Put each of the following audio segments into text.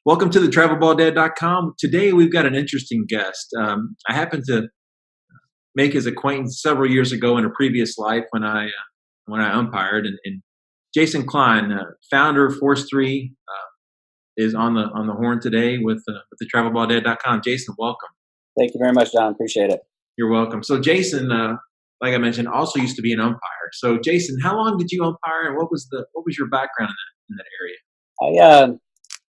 Welcome to TheTravelBallDad.com. Today we've got an interesting guest. I happened to make his acquaintance several years ago in a previous life when I umpired, and Jason Klein, founder of Force 3, is on the horn today with TheTravelBallDad.com. Jason, welcome. Thank you very much, John. Appreciate it. You're welcome. So Jason, like I mentioned, also used to be an umpire. So Jason, how long did you umpire, and what was your background in that area?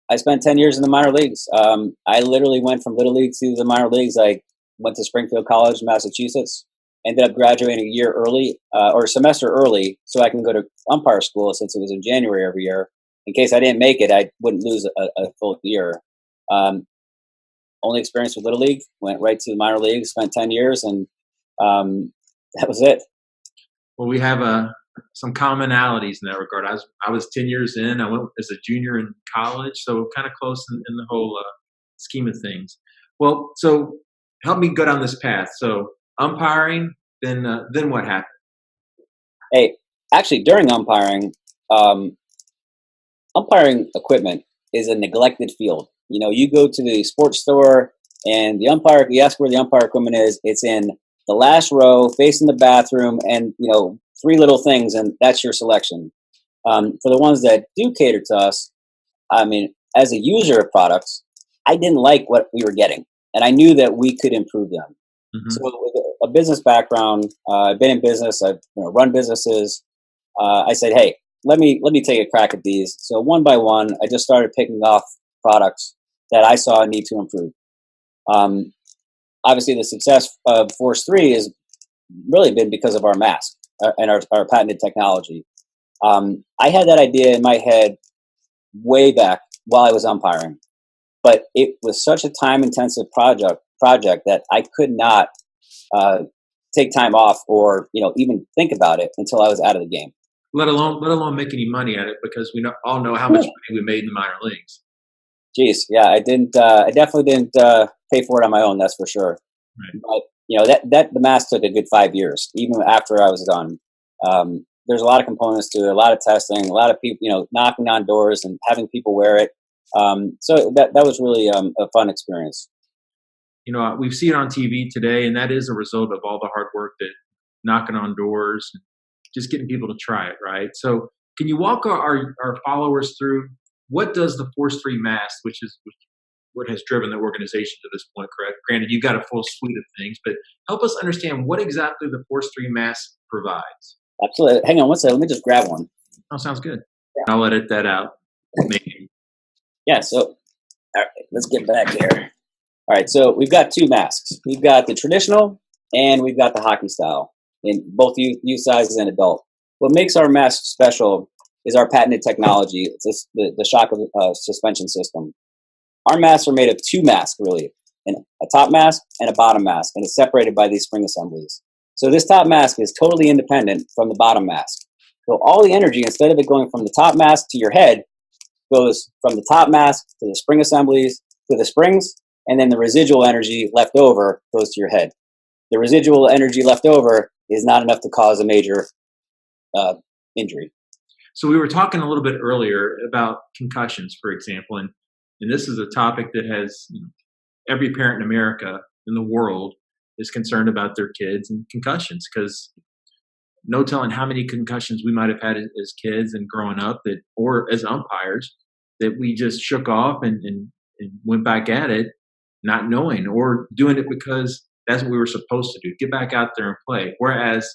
I spent 10 years in the minor leagues. I literally went from Little League to the minor leagues. I went to Springfield College, Massachusetts, ended up graduating a year early, or a semester early, so I can go to umpire school since it was in January every year. In case I didn't make it, I wouldn't lose a full year. Only experience with Little League, went right to the minor leagues, spent 10 years, and that was it. Well, we have some commonalities in that regard. I was 10 years in. I went as a junior in college, so kind of close in the whole scheme of things. Well, so help me go down this path. So umpiring, then what happened? Hey, actually, during umpiring, umpiring equipment is a neglected field. You know, you go to the sports store and the umpire, you ask where the umpire equipment is, it's in the last row, facing the bathroom, and, 3 little things, and that's your selection. For the ones that do cater to us, I mean, as a user of products, I didn't like what we were getting, and I knew that we could improve them. Mm-hmm. So with a business background, I've been in business, I've run businesses. I said, hey, let me take a crack at these. So one by one, I just started picking off products that I saw a need to improve. Obviously, the success of Force 3 has really been because of our mask and our patented technology. I had that idea in my head way back while I was umpiring, but it was such a time-intensive project that I could not take time off or even think about it until I was out of the game. Let alone make any money at it, because we all know how much money we made in the minor leagues. Geez, yeah, I definitely didn't pay for it on my own. That's for sure. Right. But that the mask took a good 5 years, even after I was done. There's a lot of components to it, a lot of testing, a lot of people, knocking on doors and having people wear it. So that was really a fun experience. We see it on TV today, and that is a result of all the hard work that knocking on doors, and just getting people to try it, right? So can you walk our followers through what does the Force 3 mask, which what has driven the organization to this point, correct? Granted, you've got a full suite of things, but help us understand what exactly the Force 3 mask provides. Absolutely. Hang on one second. Let me just grab one. Oh, sounds good. Yeah. I'll edit that out. Maybe. Yeah, so all right, let's get back here. All right, so we've got 2 masks. We've got the traditional and we've got the hockey style in both youth sizes and adult. What makes our mask special is our patented technology. It's the shock suspension system. Our masks are made of 2 masks, really, a top mask and a bottom mask, and it's separated by these spring assemblies. So this top mask is totally independent from the bottom mask. So all the energy, instead of it going from the top mask to your head, goes from the top mask to the spring assemblies to the springs, and then the residual energy left over goes to your head. The residual energy left over is not enough to cause a major injury. So we were talking a little bit earlier about concussions, for example, and this is a topic that has every parent in America, in the world, is concerned about their kids and concussions, because no telling how many concussions we might have had as kids and growing up, or as umpires, that we just shook off and went back at it, not knowing, or doing it because that's what we were supposed to do, get back out there and play. Whereas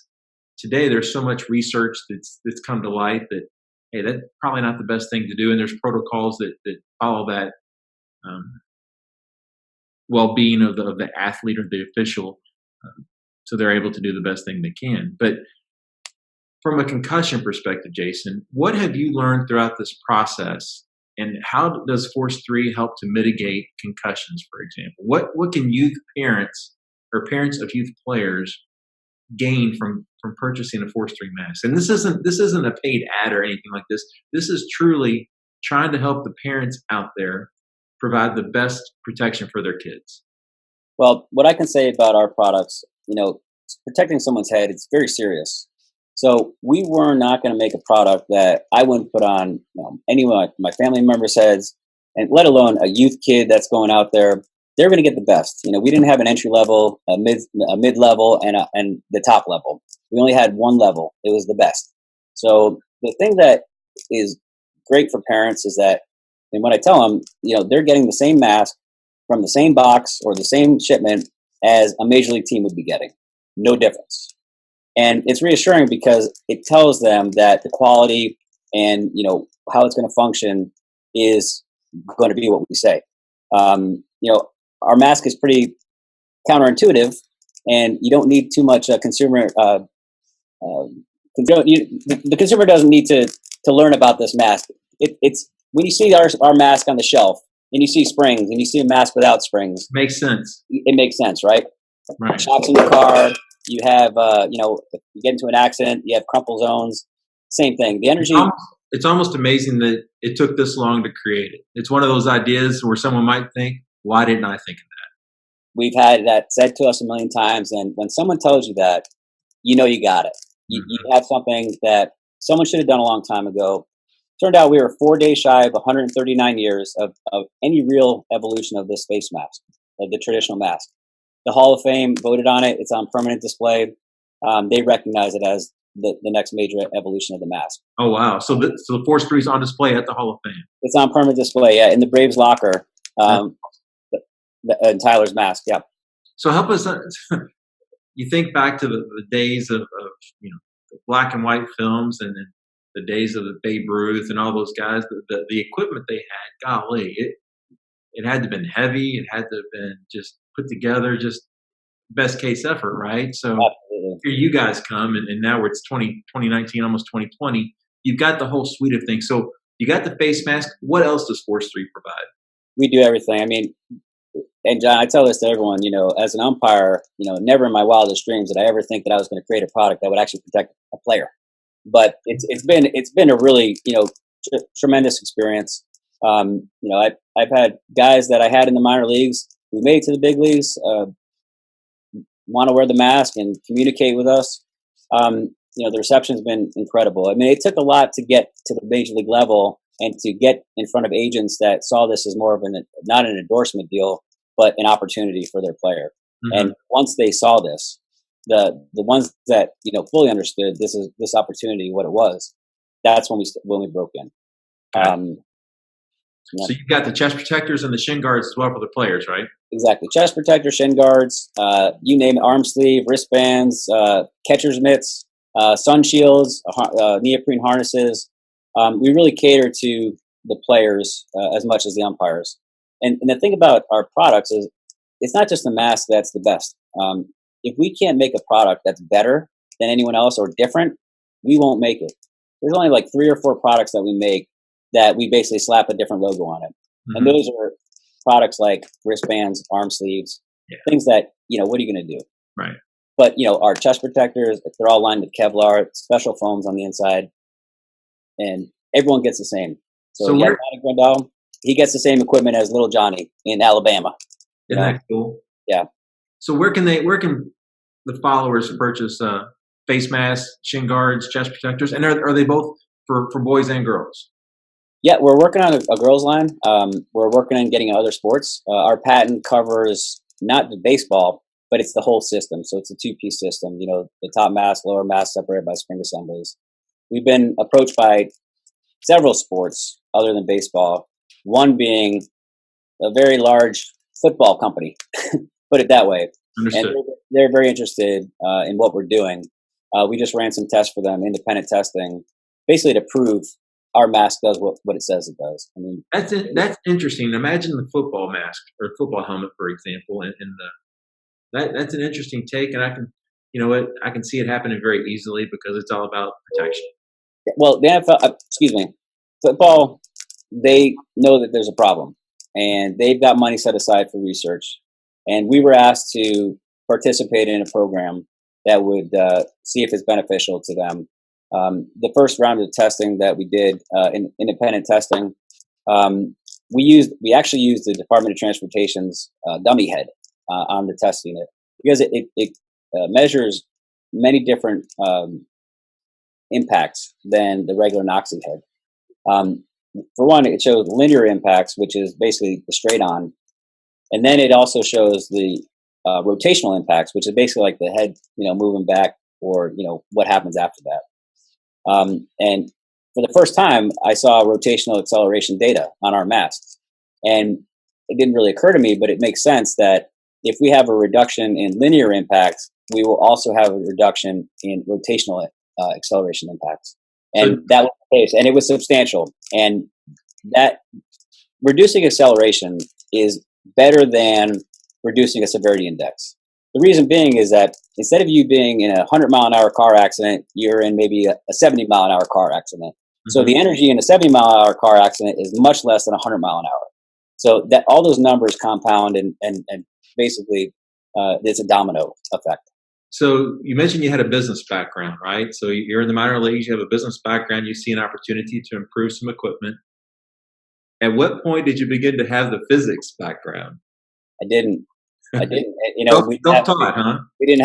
today there's so much research that's come to light that, hey, that's probably not the best thing to do, and there's protocols that follow that well-being of the athlete or the official, so they're able to do the best thing they can. But from a concussion perspective, Jason, what have you learned throughout this process, and how does Force 3 help to mitigate concussions, for example? What can youth parents or parents of youth players gain from purchasing a Force 3 mask? And this isn't a paid ad or anything like this. This is truly trying to help the parents out there provide the best protection for their kids. Well, what I can say about our products, protecting someone's head, it's very serious. So we were not going to make a product that I wouldn't put on anyone, my family members' heads, and let alone a youth kid that's going out there, they're going to get the best. We didn't have an entry level, a mid level, and the top level. We only had one level. It was the best. So the thing that is great for parents is that, and when I tell them, they're getting the same mask from the same box or the same shipment as a major league team would be getting. No difference. And it's reassuring because it tells them that the quality and, how it's going to function is going to be what we say. Our mask is pretty counterintuitive, and you don't need too much consumer. The consumer doesn't need to learn about this mask. It's when you see our mask on the shelf and you see springs and you see a mask without springs. Makes sense. It makes sense, right? Right. Shocks in the car. You have, if you get into an accident, you have crumple zones. Same thing. The energy. It's almost amazing that it took this long to create it. It's one of those ideas where someone might think, why didn't I think of that? We've had that said to us a million times. And when someone tells you that, you got it. You have something that someone should have done a long time ago. Turned out we were 4 days shy of 139 years of any real evolution of this face mask, of the traditional mask. The Hall of Fame voted on it. It's on permanent display. They recognize it as the next major evolution of the mask. Oh, wow. So the Force 3 is on display at the Hall of Fame. It's on permanent display, yeah, in the Braves locker. Tyler's mask, yeah. So help us. You think back to the days of the black and white films, and then the days of the Babe Ruth and all those guys. The equipment they had, golly, it had to have been heavy. It had to have been just put together, just best case effort, right? So Absolutely. Here you guys come, and now it's 2019, almost 2020. You've got the whole suite of things. So you got the face mask. What else does Force 3 provide? We do everything. I mean, and John, I tell this to everyone, as an umpire, never in my wildest dreams did I ever think that I was going to create a product that would actually protect a player. But it's been a really, tremendous experience. I've had guys that I had in the minor leagues who made it to the big leagues, want to wear the mask and communicate with us. The reception's been incredible. I mean, it took a lot to get to the major league level and to get in front of agents that saw this as more of not an endorsement deal, but an opportunity for their player. Mm-hmm. And once they saw this, the ones that fully understood this opportunity, what it was, that's when we broke in. Okay. So you've got the chest protectors and the shin guards as well for the players, right? Exactly. Chest protector, shin guards, you name it, arm sleeve, wristbands, catcher's mitts, sun shields, neoprene harnesses. We really cater to the players as much as the umpires. And the thing about our products is it's not just the mask that's the best. If we can't make a product that's better than anyone else or different, we won't make it. There's only like 3 or 4 products that we make that we basically slap a different logo on it. Mm-hmm. And those are products like wristbands, arm sleeves, things that, what are you going to do? Right. But, our chest protectors, they're all lined with Kevlar, special foams on the inside, and everyone gets the same. So Johnny Grandal, he gets the same equipment as little Johnny in Alabama. Isn't that cool? Yeah. So where can the followers purchase face masks, shin guards, chest protectors? And are they both for boys and girls? Yeah, we're working on a girls line. We're working on getting other sports. Our patent covers not the baseball, but it's the whole system. So it's a 2-piece system, the top mask, lower mask separated by spring assemblies. We've been approached by several sports other than baseball, one being a very large football company, put it that way. Understood. And they're very interested in what we're doing. We just ran some tests for them, independent testing, basically to prove our mask does what it says it does. I mean, that's interesting. Imagine the football mask or football helmet, for example, and that's an interesting take. And I can see it happening very easily because it's all about protection. Well, the NFL, football, they know that there's a problem, and they've got money set aside for research. And we were asked to participate in a program that would see if it's beneficial to them. The first round of testing that we did, in independent testing, we actually used the Department of Transportation's dummy head on the test unit because it measures many different impacts than the regular Noxie head. for one, it shows linear impacts, which is basically the straight on, and then it also shows the rotational impacts, which is basically like the head, moving back, or what happens after that. And for the first time, I saw rotational acceleration data on our masks, and it didn't really occur to me, but it makes sense that if we have a reduction in linear impacts, we will also have a reduction in rotational acceleration impacts. And that was the case, and it was substantial. And that reducing acceleration is better than reducing a severity index. The reason being is that instead of you being in a 100-mile-an-hour car accident, you're in maybe a 70-mile-an-hour car accident. Mm-hmm. So the energy in a 70-mile-an-hour car accident is much less than 100-mile-an-hour. So that all those numbers compound, and basically it's a domino effect. So you mentioned you had a business background, right? So you're in the minor leagues, you have a business background, you see an opportunity to improve some equipment. At what point did you begin to have the physics background? I didn't. We didn't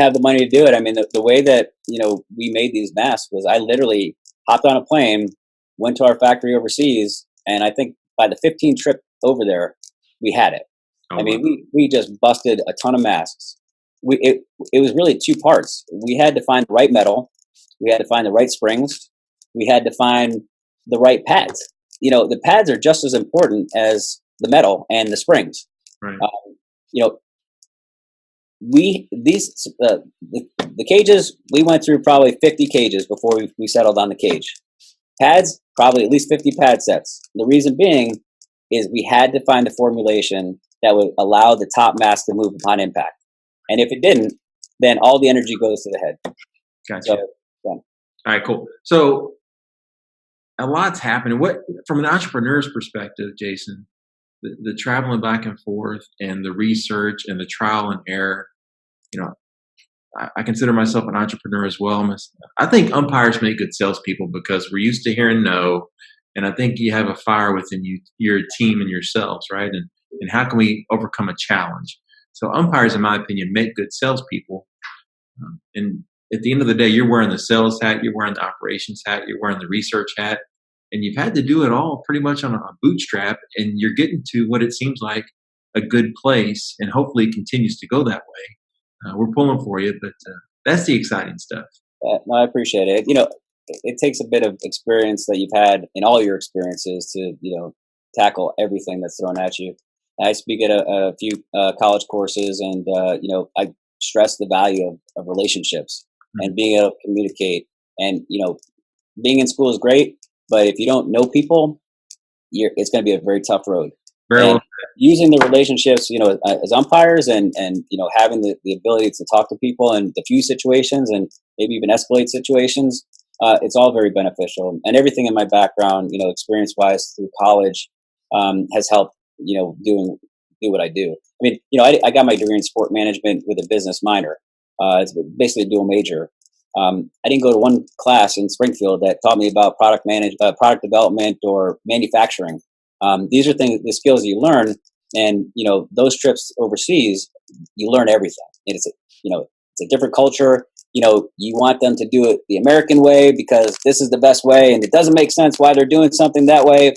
have the money to do it. I mean, the way that, we made these masks was I literally hopped on a plane, went to our factory overseas, and I think by the 15th trip over there, we had it. Oh, I mean, we just busted a ton of masks. It was really two parts. We had to find the right metal. We had to find the right springs. We had to find the right pads. The pads are just as important as the metal and the springs. Right. The cages, we went through probably 50 cages before we settled on the cage. Pads, probably at least 50 pad sets. The reason being is we had to find a formulation that would allow the top mask to move upon impact. And if it didn't, then all the energy goes to the head. Gotcha. So, yeah. All right, cool. So a lot's happened. What, from an entrepreneur's perspective, Jason, the traveling back and forth and the research and the trial and error, I consider myself an entrepreneur as well. I think umpires make good salespeople because we're used to hearing no. And I think you have a fire within you, your team and yourselves, right? And how can we overcome a challenge? So umpires, in my opinion, make good salespeople. And at the end of the day, you're wearing the sales hat, you're wearing the operations hat, you're wearing the research hat, and you've had to do it all pretty much on a bootstrap, and you're getting to what it seems like a good place, and hopefully it continues to go that way. We're pulling for you, but that's the exciting stuff. No, I appreciate it. It takes a bit of experience that you've had in all your experiences to, tackle everything that's thrown at you. I speak at a few college courses, and I stress the value of relationships and being able to communicate. And being in school is great, but if you don't know people, it's going to be a very tough road. Using the relationships, as umpires, and having the ability to talk to people in the few situations, and maybe even escalate situations, it's all very beneficial. And everything in my background, experience-wise through college, has helped. Do what I do. I mean, I got my degree in sport management with a business minor. It's basically a dual major. I didn't go to one class in Springfield that taught me about product development or manufacturing. These are the skills you learn, and those trips overseas, you learn everything. It's a different culture. You want them to do it the American way because this is the best way, and it doesn't make sense why they're doing something that way.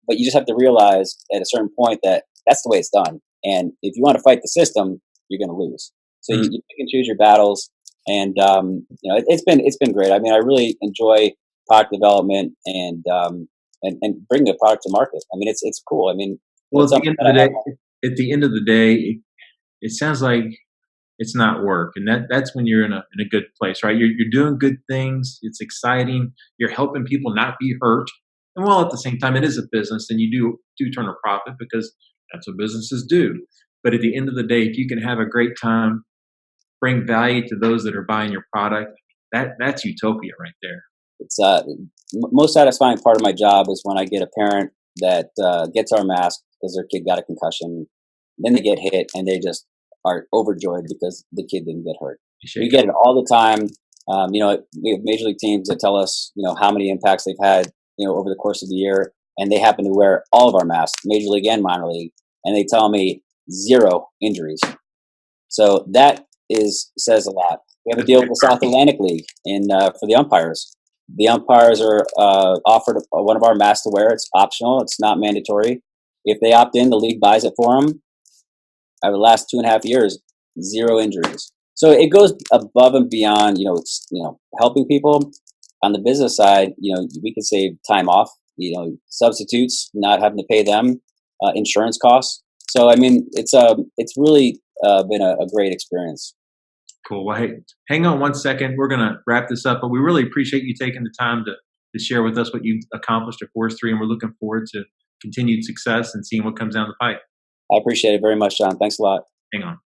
But you just have to realize at a certain point that that's the way it's done. And if you want to fight the system, you're going to lose. So you pick and choose your battles. And, it's been great. I mean, I really enjoy product development and bringing a product to market. I mean, it's cool. I mean, well, at the end of the day, it sounds like it's not work. And that's when you're in a good place, right? You're doing good things. It's exciting. You're helping people not be hurt. And while at the same time, it is a business, and you do turn a profit because that's what businesses do. But at the end of the day, if you can have a great time, bring value to those that are buying your product, that's utopia right there. It's most satisfying part of my job is when I get a parent that gets our mask because their kid got a concussion. Then they get hit, and they just are overjoyed because the kid didn't get hurt. We get it all the time. We have major league teams that tell us, how many impacts they've had, over the course of the year, and they happen to wear all of our masks, major league and minor league, and they tell me 0 injuries. So that says a lot. We have a deal with the South Atlantic League for the umpires. The umpires are offered one of our masks to wear. It's optional. It's not mandatory. If they opt in, the league buys it for them. Over the last 2.5 years, 0 injuries. So it goes above and beyond, helping people. On the business side, we can save time off, substitutes, not having to pay them, insurance costs. So, I mean, it's really been a great experience. Cool. Well, hey, hang on one second. We're going to wrap this up, but we really appreciate you taking the time to share with us what you've accomplished at Forestry, and we're looking forward to continued success and seeing what comes down the pipe. I appreciate it very much, John. Thanks a lot. Hang on.